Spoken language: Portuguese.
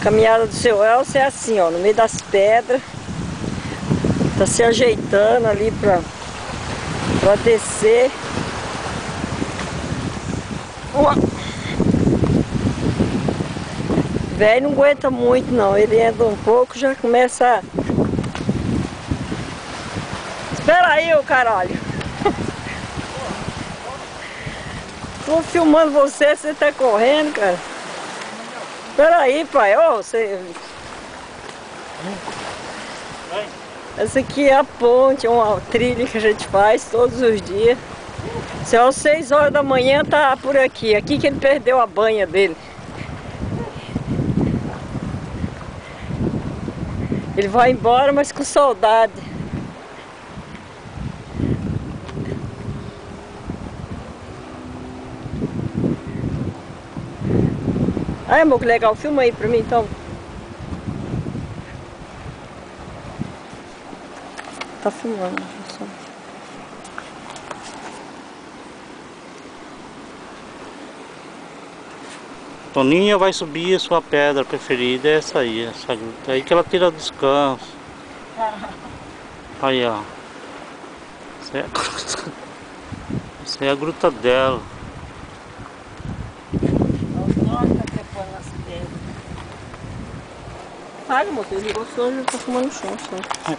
A caminhada do seu Elcio é assim, ó, no meio das pedras. Tá se ajeitando ali pra descer. Velho não aguenta muito não, ele anda um pouco já começa a... Espera aí, ô caralho! Tô filmando você, você tá correndo, cara. Espera aí, pai, ô, você... Essa aqui é a ponte, uma trilha que a gente faz todos os dias. Se às 6 horas da manhã tá por aqui, aqui que ele perdeu a banha dele. Ele vai embora, mas com saudade. Ai, amor, que legal. Filma aí pra mim, então. Tá filmando. Só. Toninha vai subir, a sua pedra preferida é essa aí, essa gruta. É aí que ela tira descanso. Aí, ó. Essa é a gruta. Essa é a gruta dela. Paga, moço, ele gostou, já tá fumando chão só.